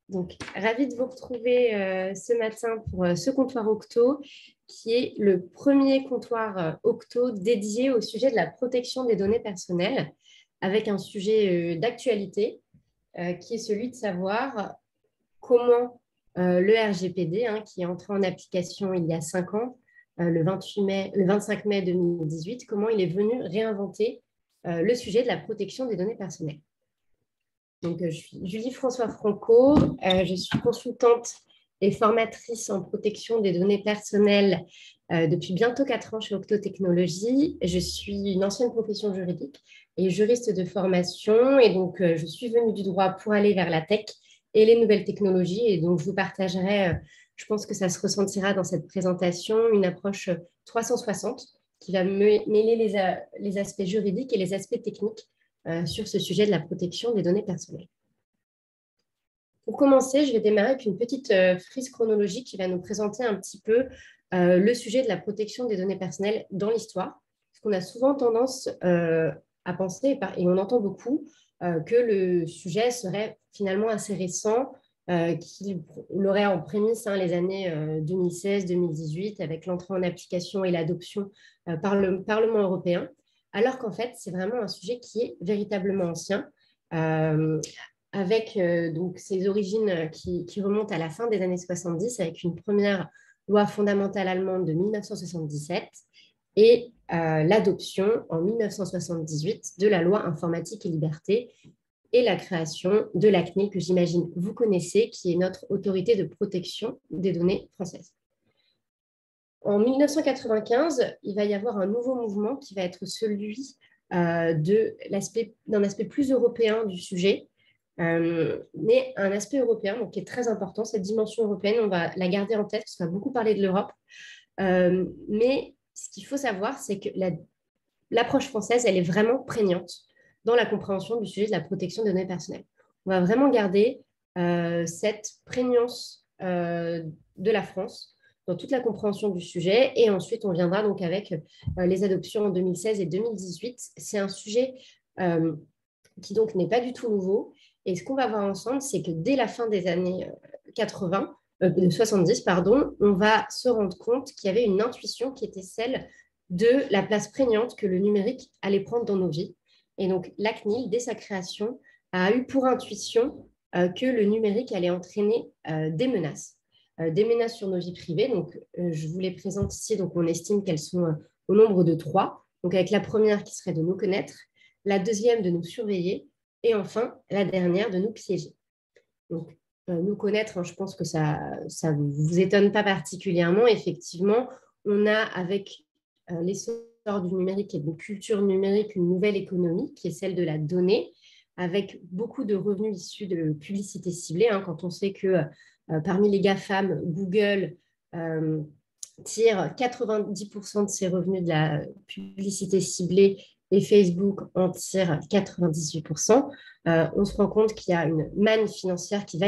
Donc, ravie de vous retrouver ce matin pour ce comptoir Octo, qui est le premier comptoir Octo dédié au sujet de la protection des données personnelles, avec un sujet d'actualité, qui est celui de savoir comment le RGPD, qui est entré en application il y a 5 ans, le 25 mai 2018, comment il est venu réinventer le sujet de la protection des données personnelles. Donc, je suis Julie François Franco, je suis consultante et formatrice en protection des données personnelles depuis bientôt 4 ans chez Octo Technologies. Je suis une ancienne profession juridique et juriste de formation, et donc je suis venue du droit pour aller vers la tech et les nouvelles technologies. Et donc, je vous partagerai, je pense que ça se ressentira dans cette présentation, une approche 360 qui va mêler les aspects juridiques et les aspects techniques sur ce sujet de la protection des données personnelles. Pour commencer, je vais démarrer avec une petite frise chronologique qui va nous présenter un petit peu le sujet de la protection des données personnelles dans l'histoire. Parce qu'on a souvent tendance à penser, et on entend beaucoup, que le sujet serait finalement assez récent, qu'il aurait en prémisse les années 2016-2018 avec l'entrée en application et l'adoption par le Parlement européen, alors qu'en fait, c'est vraiment un sujet qui est véritablement ancien, avec donc ses origines qui remontent à la fin des années 70, avec une première loi fondamentale allemande de 1977 et l'adoption en 1978 de la loi informatique et liberté et la création de la CNIL, que j'imagine vous connaissez, qui est notre autorité de protection des données françaises. En 1995, il va y avoir un nouveau mouvement qui va être celui d'un aspect plus européen du sujet, mais un aspect européen donc, qui est très important. Cette dimension européenne, on va la garder en tête parce qu'on va beaucoup parler de l'Europe. Mais ce qu'il faut savoir, c'est que l'approche française, elle est vraiment prégnante dans la compréhension du sujet de la protection des données personnelles. On va vraiment garder cette prégnance de la France dans toute la compréhension du sujet. Et ensuite, on viendra donc avec les adoptions en 2016 et 2018. C'est un sujet qui donc n'est pas du tout nouveau. Et ce qu'on va voir ensemble, c'est que dès la fin des années 70, on va se rendre compte qu'il y avait une intuition qui était celle de la place prégnante que le numérique allait prendre dans nos vies. Et donc, la CNIL, dès sa création, a eu pour intuition que le numérique allait entraîner des menaces sur nos vies privées. Donc, je vous les présente ici. Donc, on estime qu'elles sont au nombre de 3. Donc, avec la première qui serait de nous connaître, la deuxième de nous surveiller, et enfin, la dernière de nous piéger. Donc, nous connaître, je pense que ça ne vous étonne pas particulièrement. Effectivement, on a avec l'essor du numérique et de culture numérique une nouvelle économie qui est celle de la donnée, avec beaucoup de revenus issus de publicité ciblée. Quand on sait que parmi les GAFAM, Google tire 90% de ses revenus de la publicité ciblée et Facebook en tire 98%, on se rend compte qu'il y a une manne financière qui va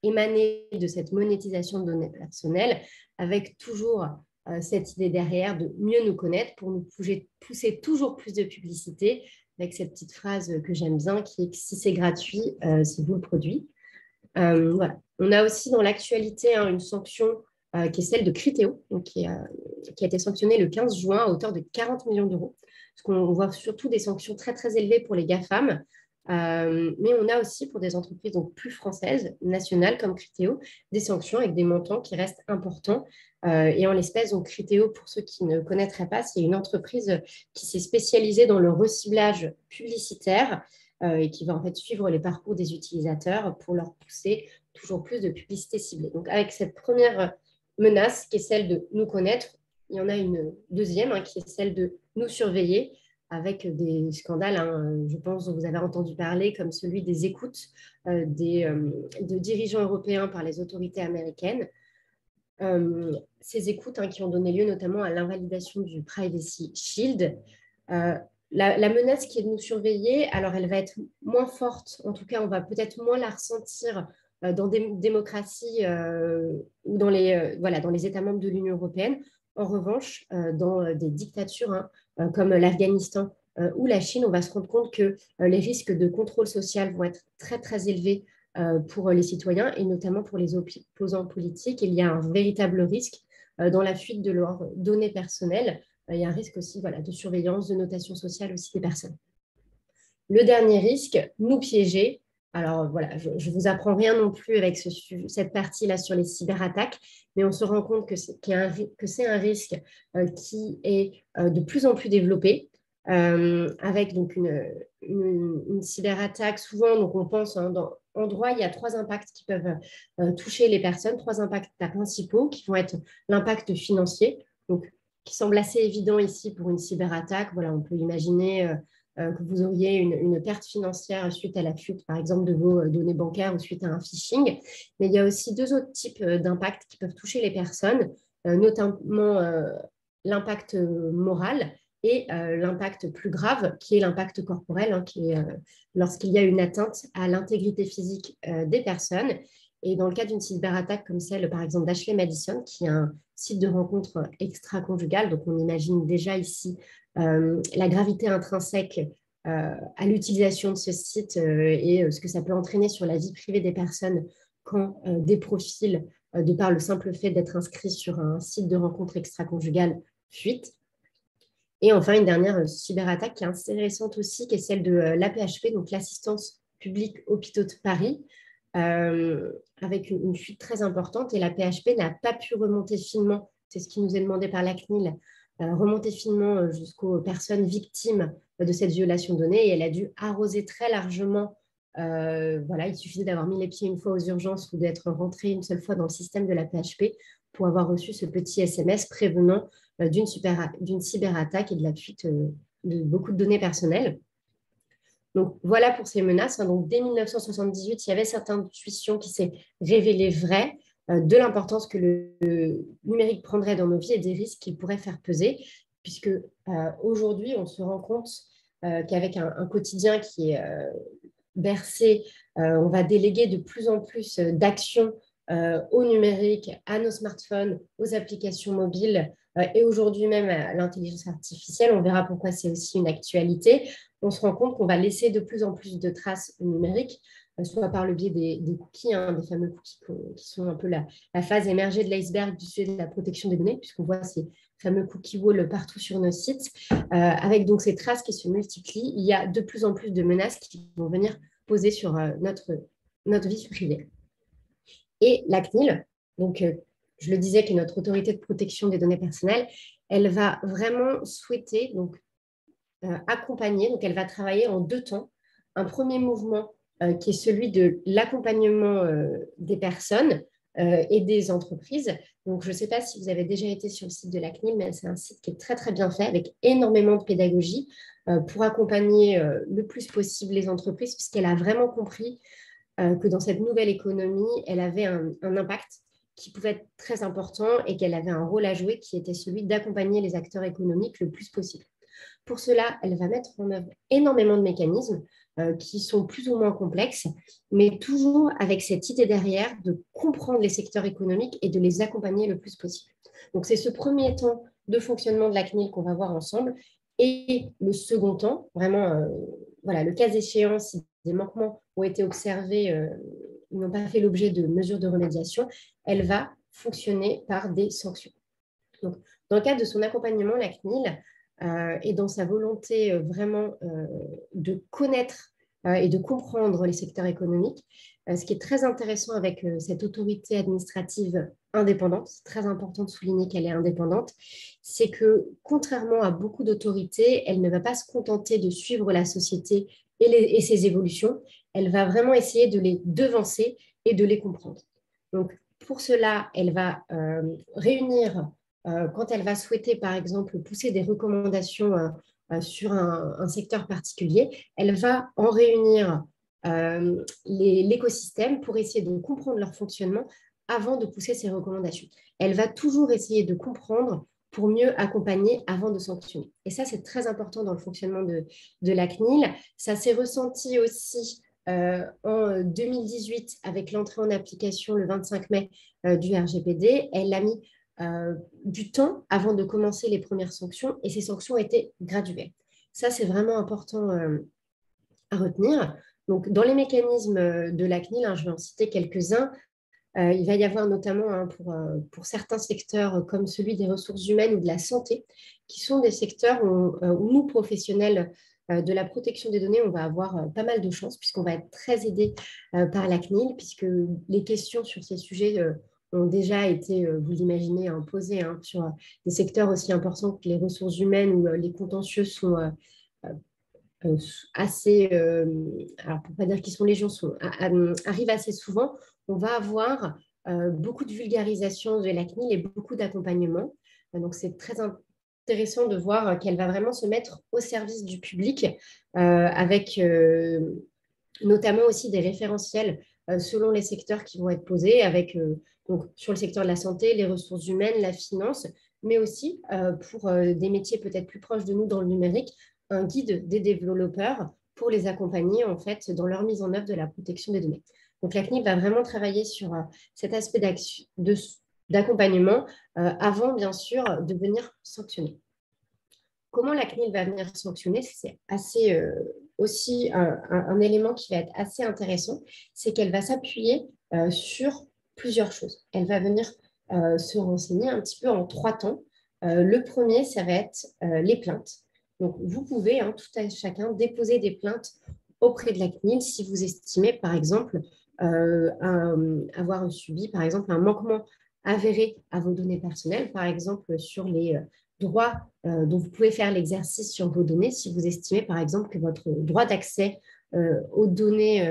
émaner de cette monétisation de données personnelles, avec toujours cette idée derrière de mieux nous connaître pour nous pousser toujours plus de publicité, avec cette petite phrase que j'aime bien qui est que si c'est gratuit, c'est vous le produit. Voilà. On a aussi dans l'actualité une sanction qui est celle de Criteo, donc qui a été sanctionnée le 15 juin à hauteur de 40 millions d'euros. Parce qu'on voit surtout des sanctions très, très élevées pour les GAFAM, mais on a aussi pour des entreprises donc plus françaises, nationales comme Criteo, des sanctions avec des montants qui restent importants. Et en l'espèce, donc Criteo, pour ceux qui ne connaîtraient pas, c'est une entreprise qui s'est spécialisée dans le reciblage publicitaire et qui va en fait suivre les parcours des utilisateurs pour leur pousser toujours plus de publicité ciblée. Donc avec cette première menace qui est celle de nous connaître, il y en a une deuxième qui est celle de nous surveiller, avec des scandales, je pense, dont vous avez entendu parler, comme celui des écoutes de dirigeants européens par les autorités américaines. Ces écoutes qui ont donné lieu notamment à l'invalidation du Privacy Shield. La menace qui est de nous surveiller, alors elle va être moins forte, en tout cas on va peut-être moins la ressentir dans des démocraties ou dans les États membres de l'Union européenne. En revanche, dans des dictatures comme l'Afghanistan ou la Chine, on va se rendre compte que les risques de contrôle social vont être très, très élevés pour les citoyens et notamment pour les opposants politiques. Il y a un véritable risque dans la fuite de leurs données personnelles. Il y a un risque aussi de surveillance, de notation sociale aussi des personnes. Le dernier risque, nous piéger. Alors voilà, je ne vous apprends rien non plus avec cette partie-là sur les cyberattaques, mais on se rend compte que c'est un risque qui est de plus en plus développé, avec donc une cyberattaque. Souvent, donc on pense en droit, il y a 3 impacts qui peuvent toucher les personnes, 3 impacts principaux qui vont être l'impact financier, donc qui semble assez évident ici pour une cyberattaque. Voilà, on peut imaginer que vous auriez une perte financière suite à la fuite, par exemple, de vos données bancaires ou suite à un phishing. Mais il y a aussi 2 autres types d'impacts qui peuvent toucher les personnes, notamment l'impact moral et l'impact plus grave, qui est l'impact corporel, hein, qui est lorsqu'il y a une atteinte à l'intégrité physique des personnes. Et dans le cas d'une cyberattaque comme celle, par exemple, d'Ashley Madison, qui est un site de rencontre extra-conjugale, donc on imagine déjà ici la gravité intrinsèque à l'utilisation de ce site et ce que ça peut entraîner sur la vie privée des personnes quand des profils, de par le simple fait d'être inscrits sur un site de rencontre extra-conjugale, fuitent. Et enfin, une dernière cyberattaque qui est intéressante aussi, qui est celle de l'APHP, donc l'Assistance publique hôpitaux de Paris, avec une fuite très importante. Et la PHP n'a pas pu remonter finement, c'est ce qui nous est demandé par la CNIL, remonter finement jusqu'aux personnes victimes de cette violation de données. Et elle a dû arroser très largement. Voilà, il suffisait d'avoir mis les pieds une fois aux urgences ou d'être rentré une seule fois dans le système de la PHP pour avoir reçu ce petit SMS prévenant d'une cyberattaque et de la fuite de beaucoup de données personnelles. Donc, voilà pour ces menaces. Donc, dès 1978, il y avait cette intuition qui s'est révélée vraie de l'importance que le numérique prendrait dans nos vies et des risques qu'il pourrait faire peser, puisque aujourd'hui, on se rend compte qu'avec un quotidien qui est bercé, on va déléguer de plus en plus d'actions au numérique, à nos smartphones, aux applications mobiles et aujourd'hui même à l'intelligence artificielle. On verra pourquoi c'est aussi une actualité. On se rend compte qu'on va laisser de plus en plus de traces numériques, soit par le biais des cookies, hein, des fameux cookies qui sont un peu la phase émergée de l'iceberg du sujet de la protection des données, puisqu'on voit ces fameux cookie walls partout sur nos sites. Avec donc ces traces qui se multiplient, il y a de plus en plus de menaces qui vont venir poser sur notre vie privée. Et la CNIL, donc je le disais, qui est notre autorité de protection des données personnelles, elle va vraiment souhaiter donc, accompagner, donc elle va travailler en 2 temps. Un premier mouvement qui est celui de l'accompagnement des personnes et des entreprises. Donc, je ne sais pas si vous avez déjà été sur le site de la CNIL, mais c'est un site qui est très, très bien fait, avec énormément de pédagogie pour accompagner le plus possible les entreprises, puisqu'elle a vraiment compris que dans cette nouvelle économie, elle avait un impact qui pouvait être très important et qu'elle avait un rôle à jouer qui était celui d'accompagner les acteurs économiques le plus possible. Pour cela, elle va mettre en œuvre énormément de mécanismes qui sont plus ou moins complexes, mais toujours avec cette idée derrière de comprendre les secteurs économiques et de les accompagner le plus possible. Donc, c'est ce premier temps de fonctionnement de la CNIL qu'on va voir ensemble. Et le second temps, vraiment, voilà, le cas échéant, si des manquements ont été observés, ils n'ont pas fait l'objet de mesures de remédiation, elle va fonctionner par des sanctions. Donc, dans le cadre de son accompagnement, la CNIL, et dans sa volonté vraiment de connaître et de comprendre les secteurs économiques, ce qui est très intéressant avec cette autorité administrative indépendante, c'est très important de souligner qu'elle est indépendante, c'est que contrairement à beaucoup d'autorités, elle ne va pas se contenter de suivre la société et ses évolutions, elle va vraiment essayer de les devancer et de les comprendre. Donc, pour cela, elle va réunir quand elle va souhaiter, par exemple, pousser des recommandations sur un secteur particulier, elle va en réunir l'écosystème pour essayer de comprendre leur fonctionnement avant de pousser ses recommandations. Elle va toujours essayer de comprendre pour mieux accompagner avant de sanctionner. Et ça, c'est très important dans le fonctionnement de la CNIL. Ça s'est ressenti aussi en 2018 avec l'entrée en application le 25 mai du RGPD. Elle a mis du temps avant de commencer les premières sanctions et ces sanctions étaient graduelles. Ça, c'est vraiment important à retenir. Donc, dans les mécanismes de la CNIL, je vais en citer quelques-uns. Il va y avoir notamment pour certains secteurs comme celui des ressources humaines ou de la santé, qui sont des secteurs où nous, professionnels de la protection des données, on va avoir pas mal de chance puisqu'on va être très aidé par la CNIL, puisque les questions sur ces sujets ont déjà été, vous l'imaginez, posées sur des secteurs aussi importants que les ressources humaines où les contentieux sont assez, alors pour ne pas dire qu'ils sont légion, arrivent assez souvent. On va avoir beaucoup de vulgarisation de la CNIL et beaucoup d'accompagnement. Donc, c'est très intéressant de voir qu'elle va vraiment se mettre au service du public avec notamment aussi des référentiels selon les secteurs qui vont être posés, avec donc, sur le secteur de la santé, les ressources humaines, la finance, mais aussi pour des métiers peut-être plus proches de nous dans le numérique, un guide des développeurs pour les accompagner en fait dans leur mise en œuvre de la protection des données. Donc la CNIL va vraiment travailler sur cet aspect d'accompagnement avant bien sûr de venir sanctionner. Comment la CNIL va venir sanctionner? C'est assez aussi un élément qui va être assez intéressant, c'est qu'elle va s'appuyer sur plusieurs choses. Elle va venir se renseigner un petit peu en 3 temps. Le premier, ça va être les plaintes. Donc, vous pouvez, tout à chacun, déposer des plaintes auprès de la CNIL si vous estimez, par exemple, avoir subi, par exemple, un manquement avéré à vos données personnelles, par exemple, sur les droits dont vous pouvez faire l'exercice sur vos données si vous estimez, par exemple, que votre droit d'accès aux données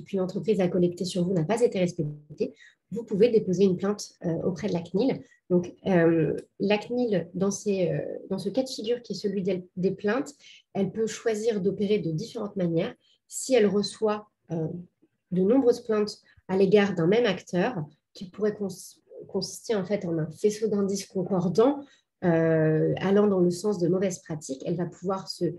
qu'une entreprise a collectées sur vous n'a pas été respecté, vous pouvez déposer une plainte auprès de la CNIL. Donc, la CNIL, dans ce cas de figure qui est celui des plaintes, elle peut choisir d'opérer de différentes manières. Si elle reçoit de nombreuses plaintes à l'égard d'un même acteur, qui pourrait consister en fait en un faisceau d'indices concordants, allant dans le sens de mauvaises pratiques, elle va pouvoir se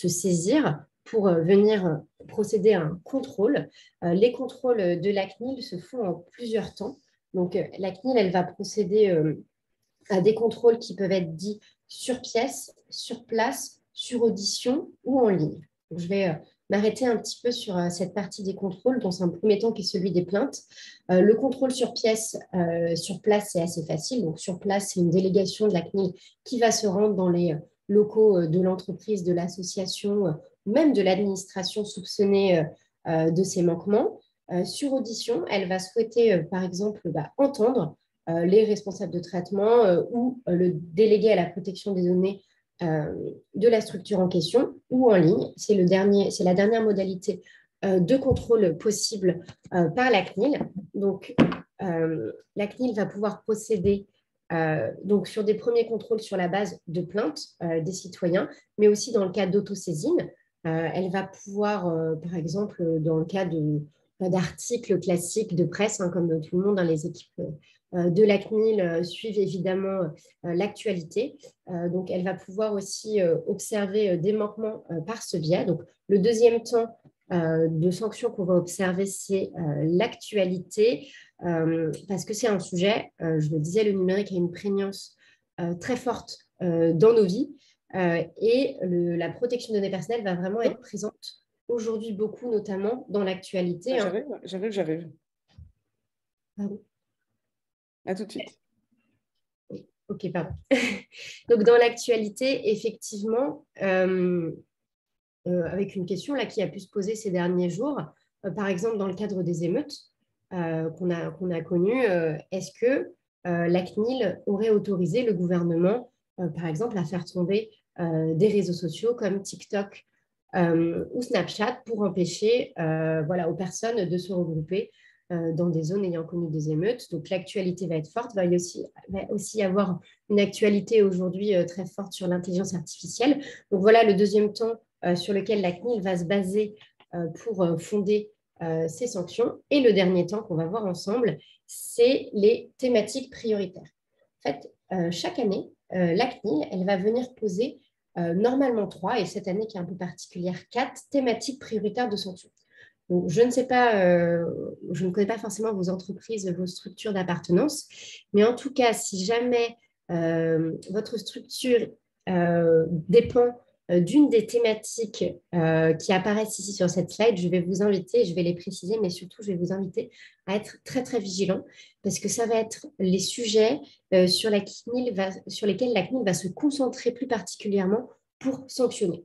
saisir pour venir procéder à un contrôle. Les contrôles de la CNIL se font en plusieurs temps. Donc, la CNIL, elle va procéder à des contrôles qui peuvent être dits sur pièce, sur place, sur audition ou en ligne. Donc, je vais m'arrêter un petit peu sur cette partie des contrôles, dans un premier temps qui est celui des plaintes. Le contrôle sur pièce, sur place, c'est assez facile. Donc, sur place, c'est une délégation de la CNIL qui va se rendre dans les locaux de l'entreprise, de l'association, même de l'administration soupçonnée de ces manquements. Sur audition, elle va souhaiter, par exemple, entendre les responsables de traitement ou le délégué à la protection des données de la structure en question ou en ligne. C'est la dernière modalité de contrôle possible par la CNIL. Donc, la CNIL va pouvoir procéder donc sur des premiers contrôles sur la base de plaintes des citoyens, mais aussi dans le cas d'autosaisine. Elle va pouvoir, par exemple, dans le cas d'articles classiques de presse, comme tout le monde, les équipes de la CNIL suivent évidemment l'actualité. Donc, elle va pouvoir aussi observer des manquements par ce biais. Donc, le deuxième temps de sanction qu'on va observer, c'est l'actualité, parce que c'est un sujet, je le disais, le numérique a une prégnance très forte dans nos vies et la protection des données personnelles va vraiment être présente aujourd'hui beaucoup, notamment dans l'actualité. J'arrive. Pardon. À tout de suite. Oui. Ok, pardon. Donc, dans l'actualité, effectivement, avec une question là, qui a pu se poser ces derniers jours, par exemple, dans le cadre des émeutes qu'on a connues, est-ce que la CNIL aurait autorisé le gouvernement, par exemple, à faire tomber des réseaux sociaux comme TikTok ou Snapchat pour empêcher aux personnes de se regrouper dans des zones ayant connu des émeutes. Donc l'actualité va être forte. Va aussi y avoir une actualité aujourd'hui très forte sur l'intelligence artificielle. Donc voilà le deuxième temps sur lequel la CNIL va se baser pour fonder ces sanctions. Et le dernier temps qu'on va voir ensemble, c'est les thématiques prioritaires. En fait, chaque année, la CNIL, elle va venir poser normalement 3, et cette année qui est un peu particulière, 4 thématiques prioritaires de sanctions. Donc, je ne sais pas, je ne connais pas forcément vos entreprises, vos structures d'appartenance, mais en tout cas, si jamais votre structure dépend d'une des thématiques qui apparaissent ici sur cette slide. Je vais vous inviter, je vais les préciser, mais surtout, je vais vous inviter à être très, très vigilant parce que ça va être les sujets sur lesquels la CNIL va se concentrer plus particulièrement pour sanctionner.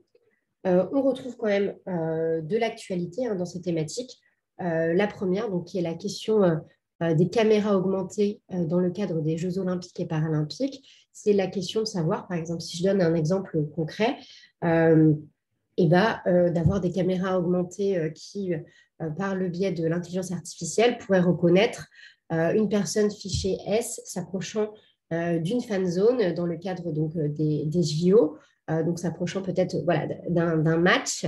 On retrouve quand même de l'actualité dans ces thématiques. La première, donc, qui est la question des caméras augmentées dans le cadre des Jeux olympiques et paralympiques. C'est la question de savoir, par exemple, si je donne un exemple concret, d'avoir des caméras augmentées qui, par le biais de l'intelligence artificielle, pourraient reconnaître une personne fichée S s'approchant d'une fan zone dans le cadre donc, des JO, donc s'approchant peut-être voilà, d'un match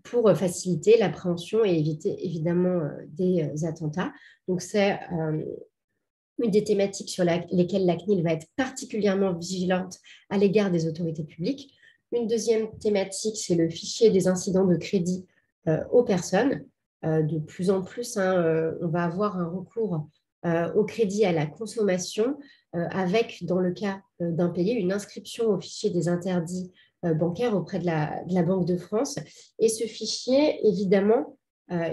pour faciliter l'appréhension et éviter évidemment des attentats. Donc c'est une des thématiques sur lesquelles la CNIL va être particulièrement vigilante à l'égard des autorités publiques. Une deuxième thématique, c'est le fichier des incidents de crédit aux personnes. De plus en plus, on va avoir un recours au crédit à la consommation avec, dans le cas d'impayés, une inscription au fichier des interdits bancaires auprès de la Banque de France. Et ce fichier, évidemment,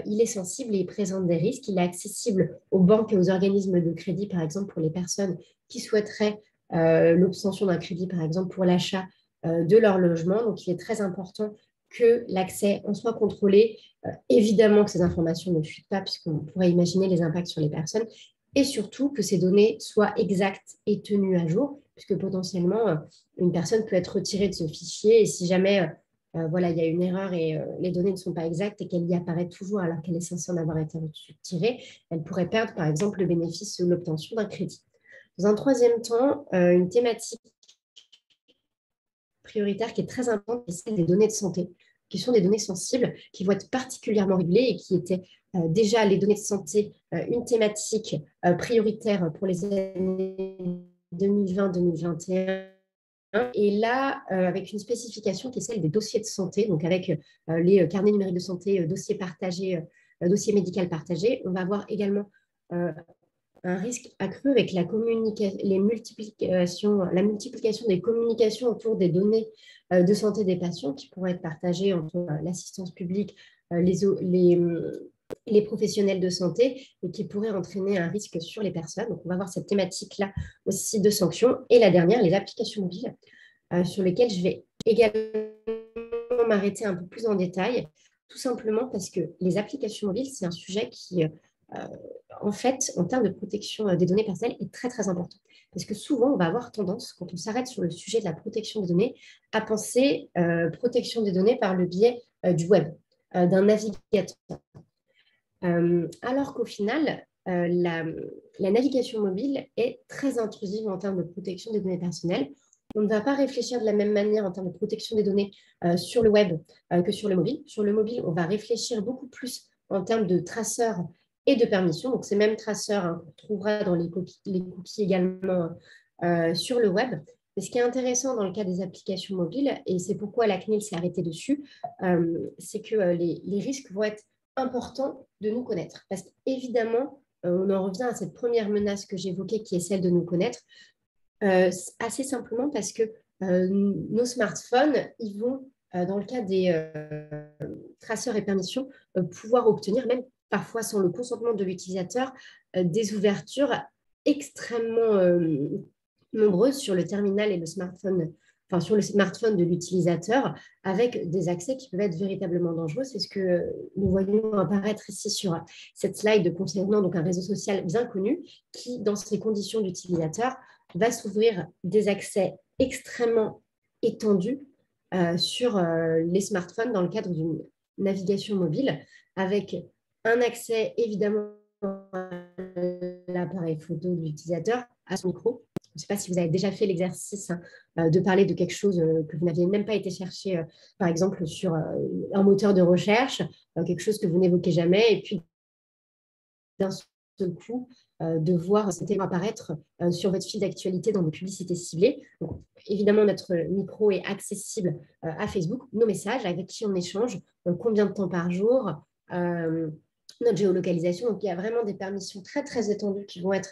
il est sensible et il présente des risques. Il est accessible aux banques et aux organismes de crédit, par exemple, pour les personnes qui souhaiteraient l'obtention d'un crédit, par exemple, pour l'achat de leur logement. Donc, il est très important que l'accès en soit contrôlé. Évidemment que ces informations ne fuitent pas, puisqu'on pourrait imaginer les impacts sur les personnes. Et surtout que ces données soient exactes et tenues à jour, puisque potentiellement, une personne peut être retirée de ce fichier. Et si jamais voilà, il y a une erreur et les données ne sont pas exactes et qu'elle y apparaît toujours alors qu'elle est censée en avoir été retirée, elle pourrait perdre, par exemple, le bénéfice de l'obtention d'un crédit. Dans un troisième temps, une thématique prioritaire qui est très importante, c'est celle des données de santé, qui sont des données sensibles, qui vont être particulièrement régulées et qui étaient déjà, les données de santé, une thématique prioritaire pour les années 2020-2021. Et là, avec une spécification qui est celle des dossiers de santé, donc avec les carnets numériques de santé, dossiers partagés, dossiers médicaux partagés, on va avoir également un risque accru avec la multiplication des communications autour des données de santé des patients qui pourraient être partagées entre l'assistance publique, les professionnels de santé et qui pourraient entraîner un risque sur les personnes. Donc, on va voir cette thématique-là aussi de sanctions. Et la dernière, les applications mobiles, sur lesquelles je vais également m'arrêter un peu plus en détail, tout simplement parce que les applications mobiles, c'est un sujet qui, en fait, en termes de protection des données personnelles, est très, très important. Parce que souvent, on va avoir tendance, quand on s'arrête sur le sujet de la protection des données, à penser protection des données par le biais du web, d'un navigateur. Alors qu'au final, la navigation mobile est très intrusive en termes de protection des données personnelles. On ne va pas réfléchir de la même manière en termes de protection des données sur le web que sur le mobile. Sur le mobile, on va réfléchir beaucoup plus en termes de traceurs et de permissions. Donc, ces mêmes traceurs, on trouvera dans les cookies également sur le web. Mais ce qui est intéressant dans le cas des applications mobiles, et c'est pourquoi la CNIL s'est arrêtée dessus, c'est que les risques vont être important de nous connaître. Parce qu'évidemment, on en revient à cette première menace que j'évoquais, qui est celle de nous connaître, assez simplement parce que nos smartphones, ils vont, dans le cas des traceurs et permissions, pouvoir obtenir, même parfois sans le consentement de l'utilisateur, des ouvertures extrêmement nombreuses sur le terminal et le smartphone, enfin sur le smartphone de l'utilisateur, avec des accès qui peuvent être véritablement dangereux. C'est ce que nous voyons apparaître ici sur cette slide concernant donc un réseau social bien connu qui, dans ses conditions d'utilisateur, va s'ouvrir des accès extrêmement étendus sur les smartphones dans le cadre d'une navigation mobile, avec un accès évidemment à l'appareil photo de l'utilisateur, à son micro. Je ne sais pas si vous avez déjà fait l'exercice de parler de quelque chose que vous n'aviez même pas été chercher, par exemple sur un moteur de recherche, quelque chose que vous n'évoquez jamais, et puis d'un seul coup, de voir ce thème apparaître sur votre fil d'actualité dans des publicités ciblées. Donc, évidemment, notre micro est accessible à Facebook, nos messages, avec qui on échange, combien de temps par jour, notre géolocalisation. Donc, il y a vraiment des permissions très, très étendues qui vont être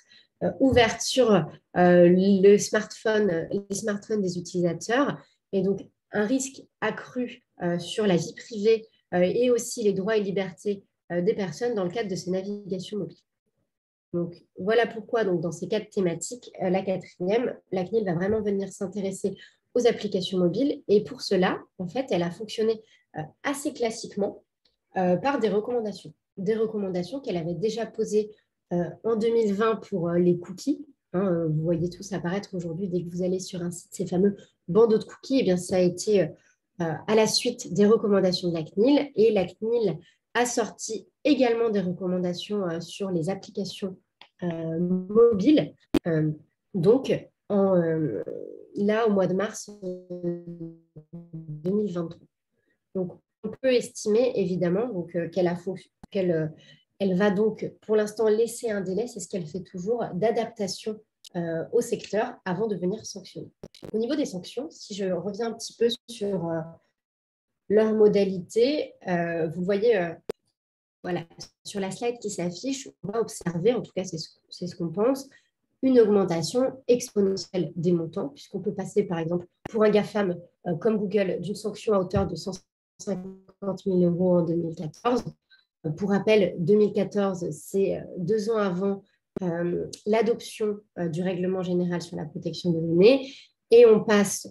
ouvertes sur les smartphones des utilisateurs. Et donc, un risque accru sur la vie privée et aussi les droits et libertés des personnes dans le cadre de ces navigations mobiles. Donc, voilà pourquoi, donc, dans ces quatre thématiques, la quatrième, la CNIL va vraiment venir s'intéresser aux applications mobiles. Et pour cela, en fait, elle a fonctionné assez classiquement par des recommandations. Des recommandations qu'elle avait déjà posées en 2020 pour les cookies. Hein, vous voyez tous apparaître aujourd'hui dès que vous allez sur un site, ces fameux bandeaux de cookies. Eh bien, ça a été à la suite des recommandations de la CNIL. Et la CNIL a sorti également des recommandations sur les applications mobiles. Donc, là, au mois de mars 2023. Donc, on peut estimer évidemment qu'elle elle va donc pour l'instant laisser un délai, c'est ce qu'elle fait toujours, d'adaptation au secteur avant de venir sanctionner. Au niveau des sanctions, si je reviens un petit peu sur leurs modalités, vous voyez, voilà, sur la slide qui s'affiche, on va observer, en tout cas c'est ce qu'on pense, une augmentation exponentielle des montants, puisqu'on peut passer par exemple pour un GAFAM comme Google d'une sanction à hauteur de 150 000 euros en 2014. Pour rappel, 2014, c'est 2 ans avant l'adoption du règlement général sur la protection des données, et on passe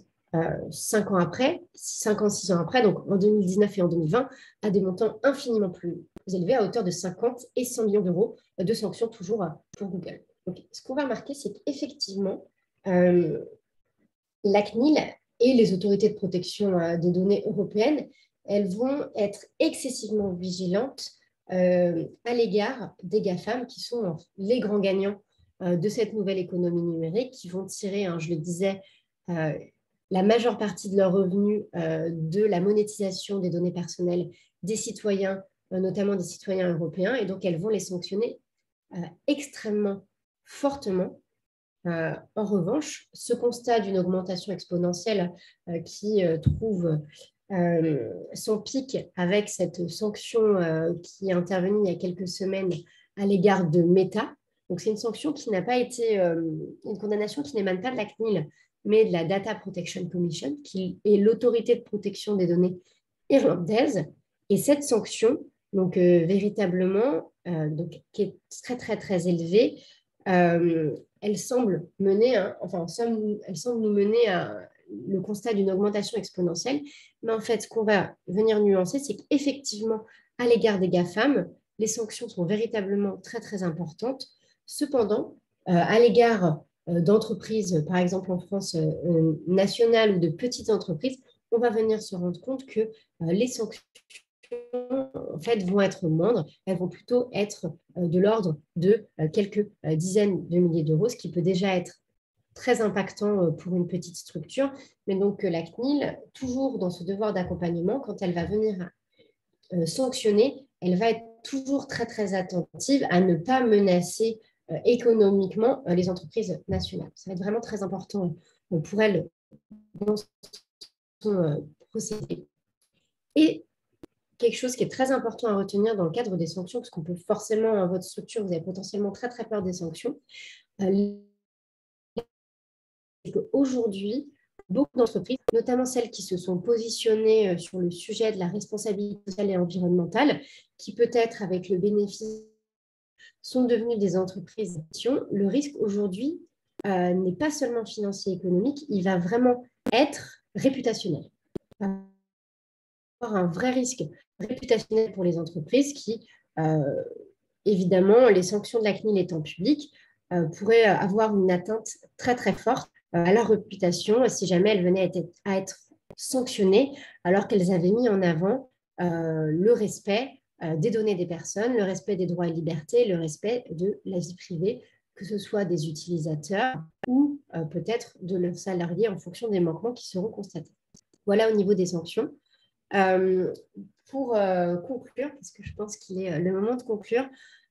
5 ans après, 5 ans, 6 ans après, donc en 2019 et en 2020, à des montants infiniment plus élevés, à hauteur de 50 et 100 millions d'euros de sanctions toujours pour Google. Donc, ce qu'on va remarquer, c'est qu'effectivement, la CNIL et les autorités de protection des données européennes, elles vont être excessivement vigilantes à l'égard des GAFAM, qui sont les grands gagnants de cette nouvelle économie numérique, qui vont tirer, je le disais, la majeure partie de leurs revenus de la monétisation des données personnelles des citoyens, notamment des citoyens européens, et donc elles vont les sanctionner extrêmement fortement. En revanche, ce constat d'une augmentation exponentielle qui trouve son pic avec cette sanction qui est intervenue il y a quelques semaines à l'égard de Meta. Donc, c'est une sanction qui n'a pas été, une condamnation qui n'émane pas de la CNIL, mais de la Data Protection Commission, qui est l'autorité de protection des données irlandaise. Et cette sanction, donc véritablement, donc, qui est très, très, très élevée, elle semble mener, elle semble nous mener à le constat d'une augmentation exponentielle. Mais en fait, ce qu'on va venir nuancer, c'est qu'effectivement, à l'égard des GAFAM, les sanctions sont véritablement très, très importantes. Cependant, à l'égard d'entreprises, par exemple en France nationale ou de petites entreprises, on va venir se rendre compte que les sanctions en fait, vont être moindres. Elles vont plutôt être de l'ordre de quelques dizaines de milliers d'euros, ce qui peut déjà être très impactant pour une petite structure. Mais donc, la CNIL, toujours dans ce devoir d'accompagnement, quand elle va venir sanctionner, elle va être toujours très, très attentive à ne pas menacer économiquement les entreprises nationales. Ça va être vraiment très important pour elle dans son procédé. Et quelque chose qui est très important à retenir dans le cadre des sanctions, parce qu'on peut forcément, dans votre structure, vous avez potentiellement très, très peur des sanctions. Aujourd'hui, beaucoup d'entreprises, notamment celles qui se sont positionnées sur le sujet de la responsabilité sociale et environnementale, qui peut-être avec le bénéfice sont devenues des entreprises. Le risque aujourd'hui n'est pas seulement financier et économique, il va vraiment être réputationnel. Il va y avoir un vrai risque réputationnel pour les entreprises qui, évidemment, les sanctions de la CNIL étant publiques, pourraient avoir une atteinte très, très forte à leur réputation si jamais elles venaient à être sanctionnées alors qu'elles avaient mis en avant le respect des données des personnes, le respect des droits et libertés, le respect de la vie privée, que ce soit des utilisateurs ou peut-être de leurs salariés en fonction des manquements qui seront constatés. Voilà au niveau des sanctions. Pour conclure, parce que je pense qu'il est le moment de conclure,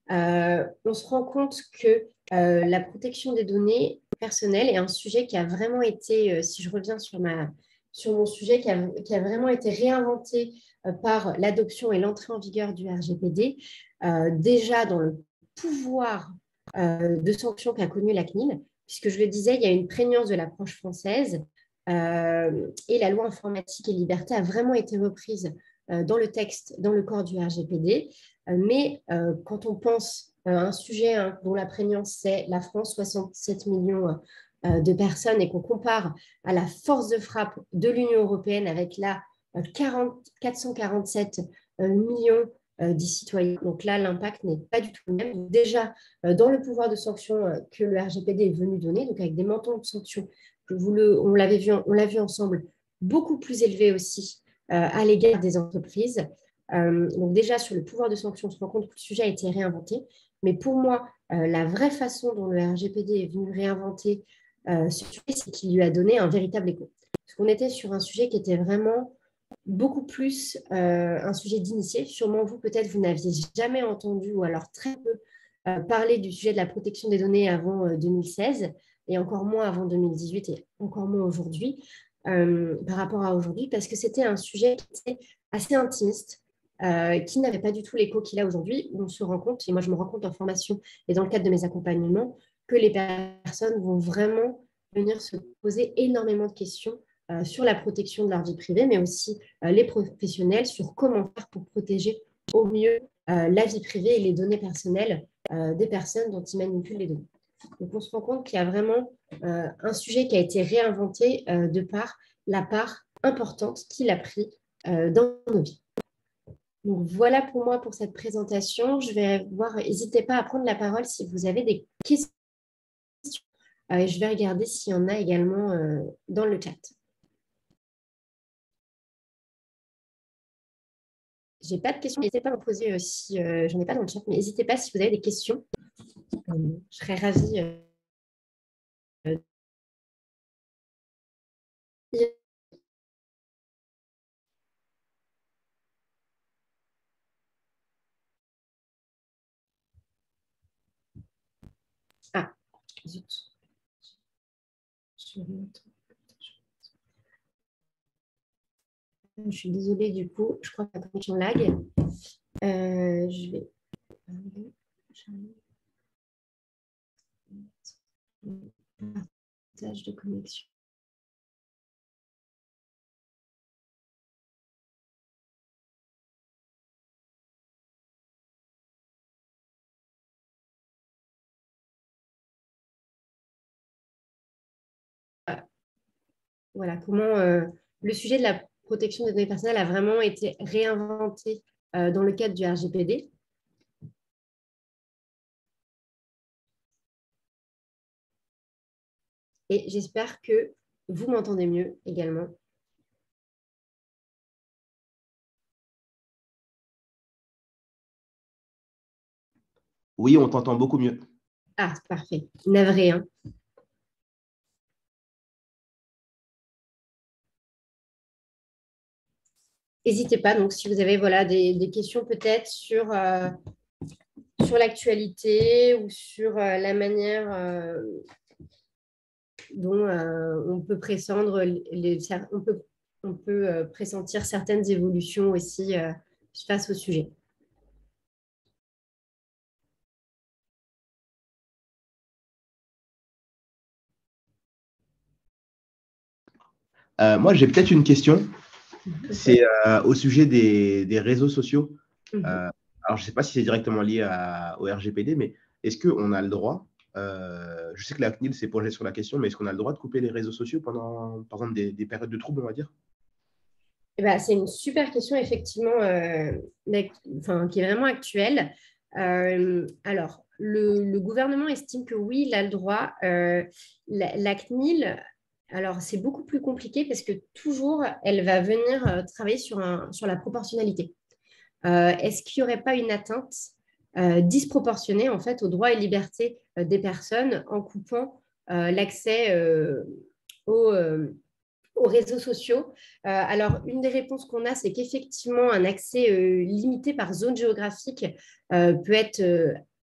on se rend compte que la protection des données personnelles est un sujet qui a vraiment été, si je reviens sur mon sujet, qui a vraiment été réinventé par l'adoption et l'entrée en vigueur du RGPD, déjà dans le pouvoir de sanctions qu'a connu la CNIL, puisque je le disais, il y a une prégnance de l'approche française Et la loi informatique et liberté a vraiment été reprise dans le texte, dans le corps du RGPD. Mais quand on pense à un sujet dont la prégnance, c'est la France, 67 millions de personnes, et qu'on compare à la force de frappe de l'Union européenne avec là 447 millions des citoyens. Donc là, l'impact n'est pas du tout le même. Déjà, dans le pouvoir de sanction que le RGPD est venu donner, donc avec des montants de sanctions, on l'a vu ensemble, beaucoup plus élevés aussi à l'égard des entreprises. Donc déjà, sur le pouvoir de sanction, on se rend compte que le sujet a été réinventé. Mais pour moi, la vraie façon dont le RGPD est venu réinventer ce sujet, c'est qu'il lui a donné un véritable écho. Parce qu'on était sur un sujet qui était vraiment beaucoup plus un sujet d'initié. Sûrement, vous, peut-être, vous n'aviez jamais entendu ou alors très peu parler du sujet de la protection des données avant 2016 et encore moins avant 2018 et encore moins aujourd'hui par rapport à aujourd'hui, parce que c'était un sujet qui était assez intimiste, qui n'avait pas du tout l'écho qu'il a aujourd'hui, où on se rend compte, et moi je me rends compte en formation et dans le cadre de mes accompagnements, que les personnes vont vraiment venir se poser énormément de questions sur la protection de leur vie privée, mais aussi les professionnels sur comment faire pour protéger au mieux la vie privée et les données personnelles des personnes dont ils manipulent les données. Donc on se rend compte qu'il y a vraiment un sujet qui a été réinventé de par la part importante qu'il a pris dans nos vies. Donc voilà pour moi pour cette présentation. Je vais voir, n'hésitez pas à prendre la parole si vous avez des questions. Je vais regarder s'il y en a également dans le chat. Je n'ai pas de questions, n'hésitez pas à me poser si j'en ai pas dans le chat, mais n'hésitez pas si vous avez des questions. Je serais ravie. Ah, zut. Je suis désolée du coup, je crois que la connexion lag. Je vais partage de connexion. Voilà, comment le sujet de la protection des données personnelles a vraiment été réinventé dans le cadre du RGPD. Et j'espère que vous m'entendez mieux également. Oui, on t'entend beaucoup mieux. Ah, parfait. Navré, hein. N'hésitez pas, donc, si vous avez voilà, des questions peut-être sur l'actualité ou sur la manière dont on peut on peut pressentir certaines évolutions aussi face au sujet. Moi, j'ai peut-être une question. C'est au sujet des réseaux sociaux. Alors, je ne sais pas si c'est directement lié au RGPD, mais est-ce qu'on a le droit, je sais que la CNIL s'est penchée sur la question, mais est-ce qu'on a le droit de couper les réseaux sociaux pendant, par exemple, des périodes de troubles, on va dire? Eh ben, c'est une super question, effectivement, qui est vraiment actuelle. Alors, le gouvernement estime que oui, il a le droit. La CNIL, alors c'est beaucoup plus compliqué parce que toujours, elle va venir travailler sur la proportionnalité. Est-ce qu'il n'y aurait pas une atteinte disproportionnée en fait aux droits et libertés des personnes en coupant l'accès aux réseaux sociaux? Alors, une des réponses qu'on a, c'est qu'effectivement, un accès limité par zone géographique peut être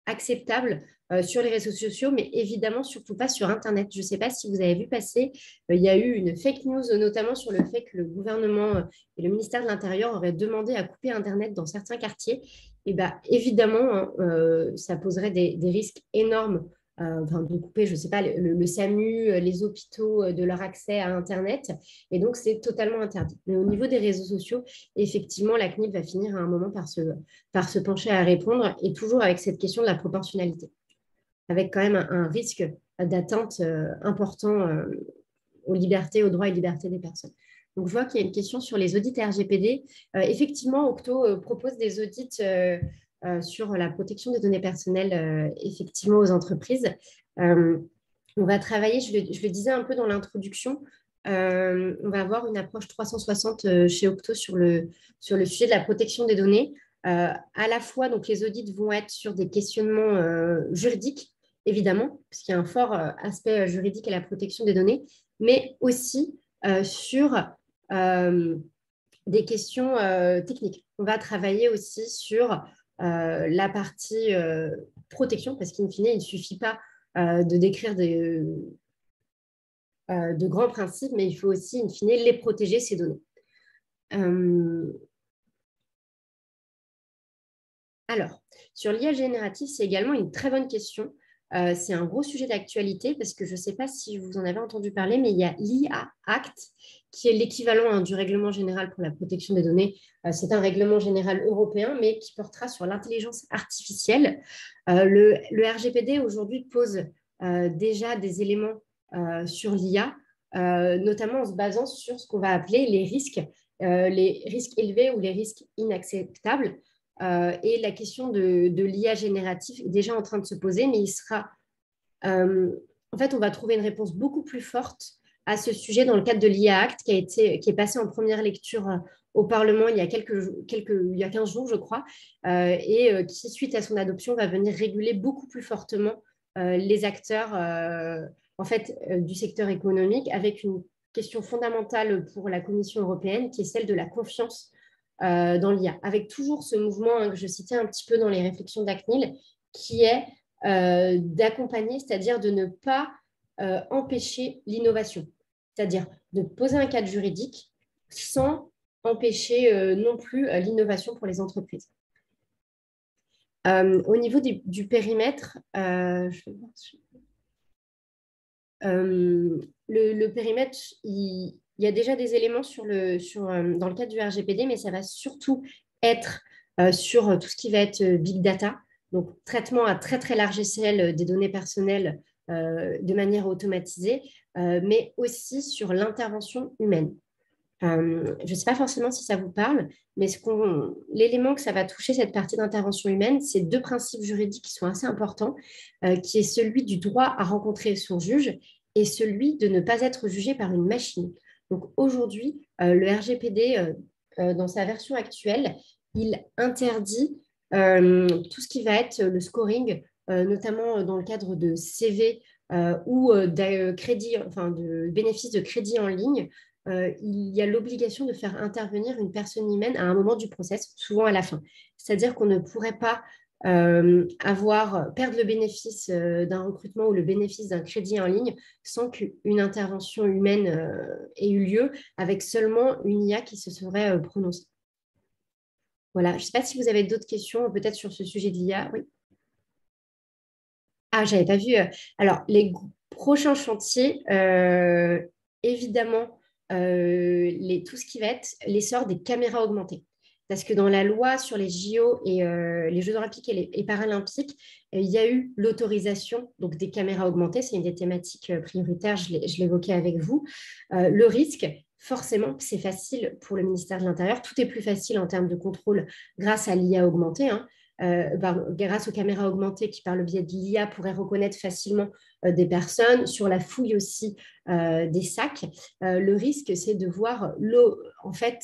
acceptable sur les réseaux sociaux, mais évidemment, surtout pas sur Internet. Je ne sais pas si vous avez vu passer, il y a eu une fake news, notamment sur le fait que le gouvernement et le ministère de l'Intérieur auraient demandé à couper Internet dans certains quartiers. Et bien, évidemment, hein, ça poserait des risques énormes de couper, je ne sais pas, le SAMU, les hôpitaux de leur accès à Internet. Et donc, c'est totalement interdit. Mais au niveau des réseaux sociaux, effectivement, la CNIL va finir à un moment par se pencher à répondre, et toujours avec cette question de la proportionnalité, avec quand même un risque d'atteinte important aux libertés, aux droits et libertés des personnes. Donc, je vois qu'il y a une question sur les audits RGPD. Effectivement, Octo propose des audits sur la protection des données personnelles, effectivement, aux entreprises. On va travailler, je le disais un peu dans l'introduction, on va avoir une approche 360 chez Octo sur le sujet de la protection des données. À la fois, donc, les audits vont être sur des questionnements juridiques, évidemment, parce qu'il y a un fort aspect juridique à la protection des données, mais aussi sur des questions techniques. On va travailler aussi sur la partie protection, parce qu'in fine, il ne suffit pas de décrire de grands principes, mais il faut aussi, in fine, les protéger, ces données. Alors, sur l'IA générative, c'est également une très bonne question. C'est un gros sujet d'actualité parce que je ne sais pas si vous en avez entendu parler, mais il y a l'IA Act qui est l'équivalent du règlement général pour la protection des données. C'est un règlement général européen, mais qui portera sur l'intelligence artificielle. Le RGPD aujourd'hui pose déjà des éléments sur l'IA, notamment en se basant sur ce qu'on va appeler les risques élevés ou les risques inacceptables. Et la question de l'IA génératif est déjà en train de se poser, mais en fait, on va trouver une réponse beaucoup plus forte à ce sujet dans le cadre de l'IA Act qui est passé en première lecture au Parlement il y a il y a 15 jours, je crois, et qui, suite à son adoption, va venir réguler beaucoup plus fortement les acteurs en fait, du secteur économique, avec une question fondamentale pour la Commission européenne, qui est celle de la confiance dans l'IA, avec toujours ce mouvement que je citais un petit peu dans les réflexions d'ACNIL, qui est d'accompagner, c'est-à-dire de ne pas empêcher l'innovation, c'est-à-dire de poser un cadre juridique sans empêcher non plus l'innovation pour les entreprises. Au niveau du périmètre, je vais voir le périmètre, il y a déjà des éléments dans le cadre du RGPD, mais ça va surtout être sur tout ce qui va être big data, donc traitement à très très large échelle des données personnelles de manière automatisée, mais aussi sur l'intervention humaine. Je ne sais pas forcément si ça vous parle, mais l'élément que ça va toucher, cette partie d'intervention humaine, c'est deux principes juridiques qui sont assez importants, qui est celui du droit à rencontrer son juge et celui de ne pas être jugé par une machine. Donc aujourd'hui, le RGPD, dans sa version actuelle, il interdit tout ce qui va être le scoring, notamment dans le cadre de CV ou de bénéfices de crédit en ligne. Il y a l'obligation de faire intervenir une personne humaine à un moment du process, souvent à la fin. C'est-à-dire qu'on ne pourrait pas perdre le bénéfice d'un recrutement ou le bénéfice d'un crédit en ligne sans qu'une intervention humaine ait eu lieu, avec seulement une IA qui se serait prononcée. Voilà, je ne sais pas si vous avez d'autres questions, peut-être sur ce sujet de l'IA. Oui. Ah, j'avais pas vu. Alors, les prochains chantiers, évidemment, tout ce qui va être l'essor des caméras augmentées. Parce que dans la loi sur les JO et les Jeux olympiques et paralympiques, il y a eu l'autorisation donc, des caméras augmentées. C'est une des thématiques prioritaires, je l'évoquais avec vous. Le risque, forcément, c'est facile pour le ministère de l'Intérieur. Tout est plus facile en termes de contrôle grâce à l'IA augmentée. Grâce aux caméras augmentées qui, par le biais de l'IA, pourraient reconnaître facilement des personnes, sur la fouille aussi des sacs. Le risque, c'est de voir en fait,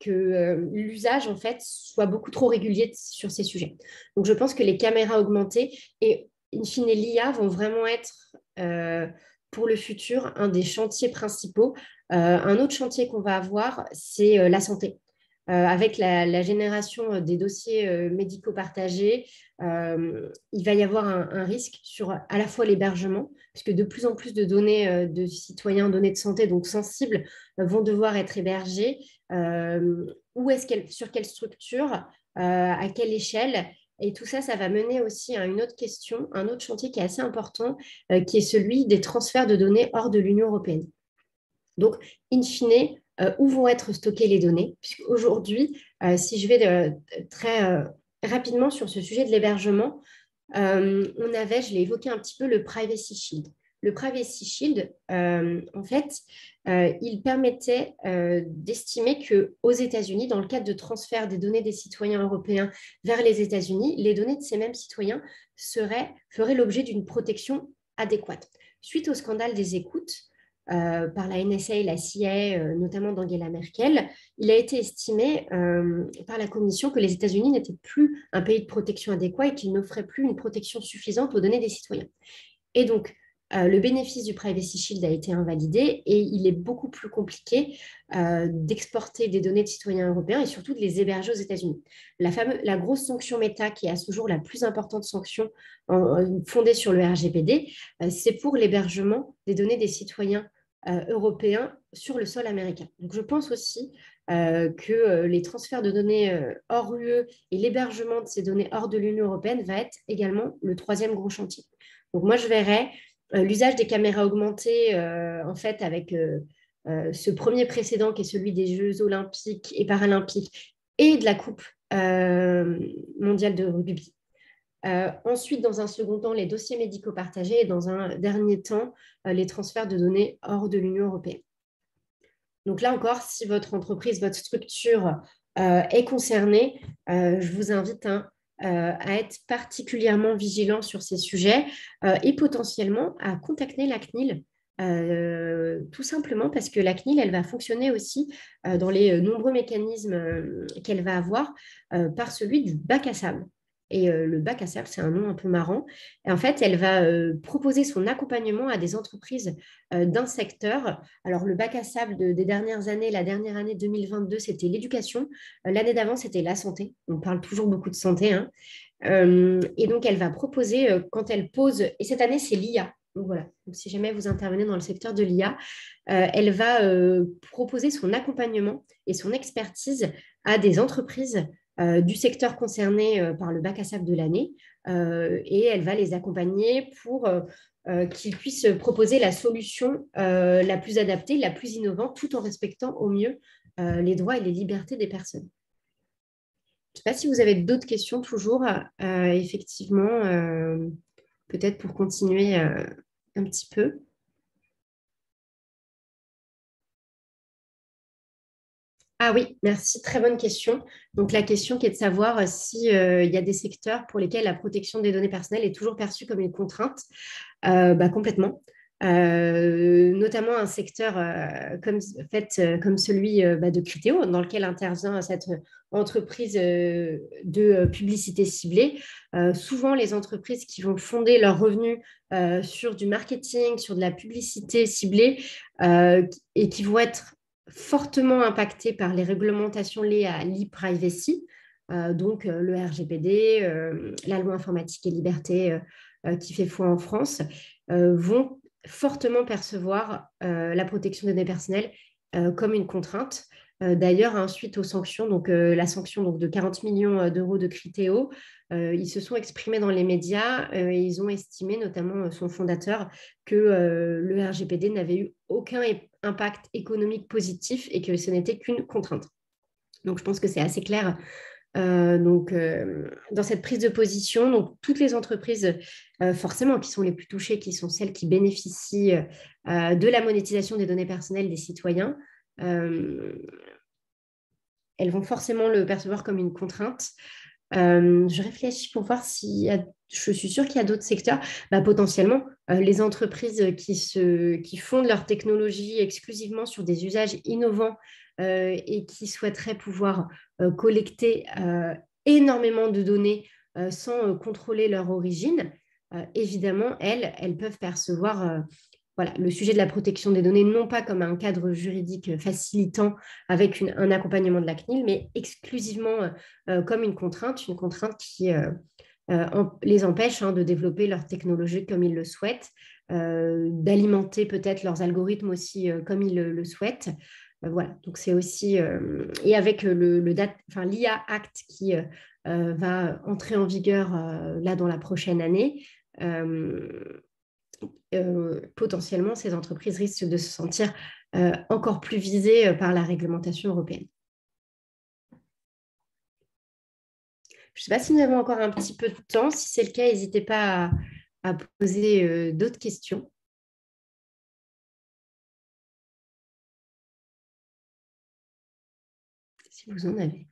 que l'usage en fait, soit beaucoup trop régulier sur ces sujets. Donc, je pense que les caméras augmentées et, in fine, l'IA vont vraiment être, pour le futur, un des chantiers principaux. Un autre chantier qu'on va avoir, c'est la santé. Avec la génération des dossiers médicaux partagés, il va y avoir un risque sur à la fois l'hébergement, puisque de plus en plus de données de citoyens, données de santé, donc sensibles, vont devoir être hébergées. Sur quelle structure, à quelle échelle, Et tout ça, ça va mener aussi à une autre question, un autre chantier qui est assez important, qui est celui des transferts de données hors de l'Union européenne. Donc, in fine, où vont être stockées les données? Puisqu'aujourd'hui, si je vais très rapidement sur ce sujet de l'hébergement, on avait, je l'ai évoqué un petit peu, le Privacy Shield. Le Privacy Shield, en fait, il permettait d'estimer qu'aux États-Unis, dans le cadre de transfert des données des citoyens européens vers les États-Unis, les données de ces mêmes citoyens feraient l'objet d'une protection adéquate. Suite au scandale des écoutes, par la NSA et la CIA, notamment d'Angela Merkel, il a été estimé par la Commission que les États-Unis n'étaient plus un pays de protection adéquat et qu'ils n'offraient plus une protection suffisante aux données des citoyens. Et donc, le bénéfice du Privacy Shield a été invalidé et il est beaucoup plus compliqué d'exporter des données de citoyens européens et surtout de les héberger aux États-Unis. La grosse sanction Meta, qui est à ce jour la plus importante sanction fondée sur le RGPD, c'est pour l'hébergement des données des citoyens européens sur le sol américain. Donc, je pense aussi que les transferts de données hors UE et l'hébergement de ces données hors de l'Union européenne va être également le troisième gros chantier. Donc, moi, je verrais l'usage des caméras augmentées, en fait, avec ce premier précédent qui est celui des Jeux olympiques et paralympiques et de la Coupe mondiale de rugby. Ensuite, dans un second temps, les dossiers médicaux partagés et dans un dernier temps, les transferts de données hors de l'Union européenne. Donc là encore, si votre entreprise, votre structure est concernée, je vous invite à être particulièrement vigilant sur ces sujets et potentiellement à contacter la CNIL. Tout simplement parce que la CNIL, elle va fonctionner aussi dans les nombreux mécanismes qu'elle va avoir par celui du bac à sable. Et le bac à sable, c'est un nom un peu marrant. Et en fait, elle va proposer son accompagnement à des entreprises d'un secteur. Alors, le bac à sable des dernières années, la dernière année 2022, c'était l'éducation. L'année d'avant, c'était la santé. On parle toujours beaucoup de santé, hein. Et donc, elle va proposer, quand elle pose, et cette année, c'est l'IA. Donc, voilà. Donc, si jamais vous intervenez dans le secteur de l'IA, elle va proposer son accompagnement et son expertise à des entreprises du secteur concerné par le bac à sable de l'année et elle va les accompagner pour qu'ils puissent proposer la solution la plus adaptée, la plus innovante, tout en respectant au mieux les droits et les libertés des personnes. Je ne sais pas si vous avez d'autres questions toujours, effectivement, peut-être pour continuer un petit peu. Ah oui, merci, très bonne question. Donc la question qui est de savoir si il y a des secteurs pour lesquels la protection des données personnelles est toujours perçue comme une contrainte. Complètement. Notamment un secteur comme celui de Criteo, dans lequel intervient cette entreprise de publicité ciblée. Souvent, les entreprises qui vont fonder leurs revenus sur du marketing, sur de la publicité ciblée et qui vont être fortement impactées par les réglementations liées à l'e-privacy, donc le RGPD, la loi informatique et liberté qui fait foi en France, vont fortement percevoir la protection des données personnelles comme une contrainte. D'ailleurs, suite aux sanctions, donc la sanction donc, de 40 millions d'euros de Criteo, ils se sont exprimés dans les médias et ils ont estimé, notamment son fondateur, que le RGPD n'avait eu aucun impact économique positif et que ce n'était qu'une contrainte. Donc, je pense que c'est assez clair. Dans cette prise de position, donc, toutes les entreprises, forcément, qui sont les plus touchées, qui sont celles qui bénéficient de la monétisation des données personnelles des citoyens, elles vont forcément le percevoir comme une contrainte. Je réfléchis pour voir je suis sûre qu'il y a d'autres secteurs. Potentiellement, les entreprises qui fondent leur technologie exclusivement sur des usages innovants et qui souhaiteraient pouvoir collecter énormément de données sans contrôler leur origine, évidemment, elles peuvent percevoir le sujet de la protection des données, non pas comme un cadre juridique facilitant avec un accompagnement de la CNIL, mais exclusivement comme une contrainte qui les empêche de développer leur technologie comme ils le souhaitent, d'alimenter peut-être leurs algorithmes aussi comme ils le souhaitent. Voilà, donc c'est aussi... et avec l'IA Act qui va entrer en vigueur là dans la prochaine année, potentiellement, ces entreprises risquent de se sentir encore plus visées par la réglementation européenne. Je ne sais pas si nous avons encore un petit peu de temps. Si c'est le cas, n'hésitez pas à poser d'autres questions. Si vous en avez.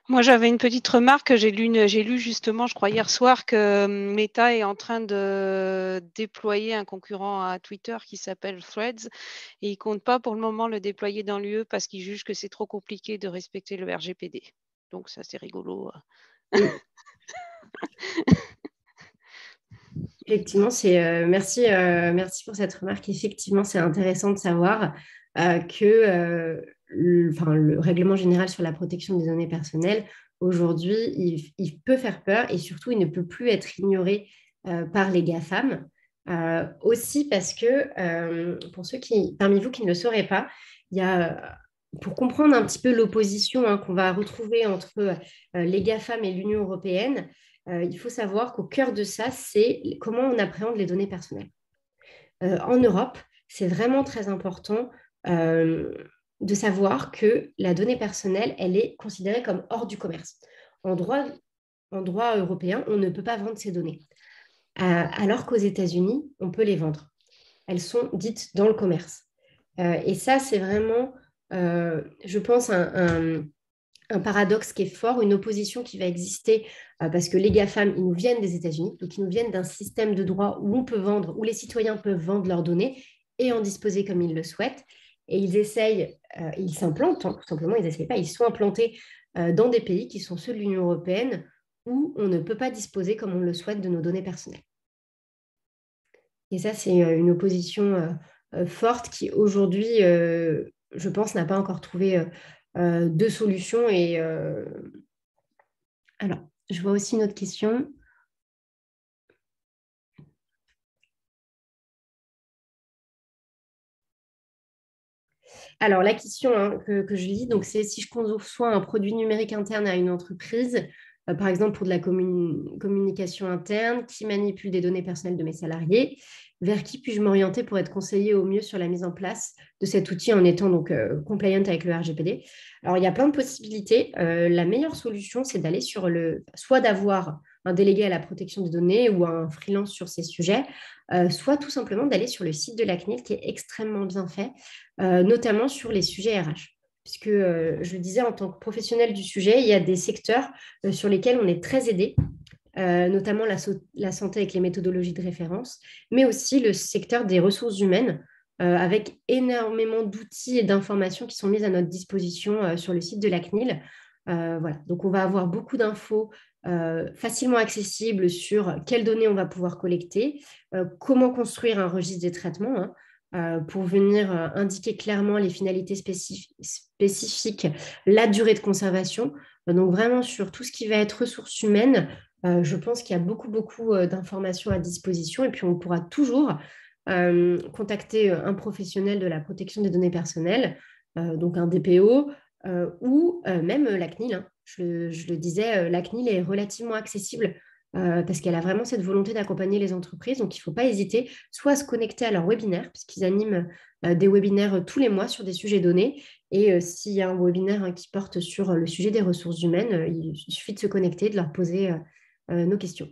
Moi, j'avais une petite remarque. J'ai lu justement, je crois, hier soir que Meta est en train de déployer un concurrent à Twitter qui s'appelle Threads et il ne compte pas pour le moment le déployer dans l'UE parce qu'il juge que c'est trop compliqué de respecter le RGPD. Donc, ça, c'est rigolo. Effectivement, merci pour cette remarque. Effectivement, c'est intéressant de savoir que le règlement général sur la protection des données personnelles, aujourd'hui, il peut faire peur et surtout, il ne peut plus être ignoré par les GAFAM. Aussi parce que, pour ceux parmi vous qui ne le sauraient pas, il y a, pour comprendre un petit peu l'opposition qu'on va retrouver entre les GAFAM et l'Union européenne, il faut savoir qu'au cœur de ça, c'est comment on appréhende les données personnelles. En Europe, c'est vraiment très important de savoir que la donnée personnelle, elle est considérée comme hors du commerce. En droit européen, on ne peut pas vendre ces données. Alors qu'aux États-Unis, on peut les vendre. Elles sont dites dans le commerce. Et ça, c'est vraiment, je pense, un paradoxe qui est fort, une opposition qui va exister parce que les GAFAM, ils nous viennent des États-Unis, donc ils nous viennent d'un système de droit où on peut vendre, où les citoyens peuvent vendre leurs données et en disposer comme ils le souhaitent. Et ils essayent, ils s'implantent, tout simplement, ils n'essayent pas, ils sont implantés dans des pays qui sont ceux de l'Union européenne où on ne peut pas disposer comme on le souhaite de nos données personnelles. Et ça, c'est une opposition forte qui, aujourd'hui, je pense, n'a pas encore trouvé de solutions. Et alors, je vois aussi une autre question. Alors, la question que je lis, donc, c'est si je conçois un produit numérique interne à une entreprise, par exemple pour de la communication interne, qui manipule des données personnelles de mes salariés, vers qui puis-je m'orienter pour être conseillé au mieux sur la mise en place de cet outil en étant donc compliant avec le RGPD? Alors, il y a plein de possibilités. La meilleure solution, c'est d'aller soit d'avoir un délégué à la protection des données ou un freelance sur ces sujets, soit tout simplement d'aller sur le site de la CNIL qui est extrêmement bien fait, notamment sur les sujets RH. Puisque, je le disais, en tant que professionnel du sujet, il y a des secteurs sur lesquels on est très aidé, notamment la santé avec les méthodologies de référence, mais aussi le secteur des ressources humaines, avec énormément d'outils et d'informations qui sont mises à notre disposition sur le site de la CNIL. Voilà. Donc, on va avoir beaucoup d'infos facilement accessibles sur quelles données on va pouvoir collecter, comment construire un registre des traitements, pour venir indiquer clairement les finalités spécifiques, la durée de conservation. Donc, vraiment, sur tout ce qui va être ressources humaines, je pense qu'il y a beaucoup d'informations à disposition et puis on pourra toujours contacter un professionnel de la protection des données personnelles, donc un DPO ou même la CNIL. Je le disais, la CNIL est relativement accessible parce qu'elle a vraiment cette volonté d'accompagner les entreprises. Donc, il ne faut pas hésiter soit à se connecter à leur webinaire, puisqu'ils animent des webinaires tous les mois sur des sujets donnés. Et s'il y a un webinaire qui porte sur le sujet des ressources humaines, il suffit de se connecter, de leur poser nos questions.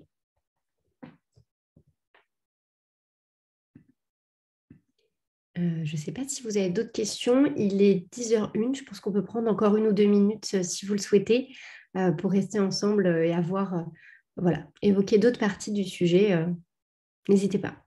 Je ne sais pas si vous avez d'autres questions. Il est 10h01. Je pense qu'on peut prendre encore 1 ou 2 minutes si vous le souhaitez pour rester ensemble et avoir... voilà, évoquer d'autres parties du sujet, n'hésitez pas.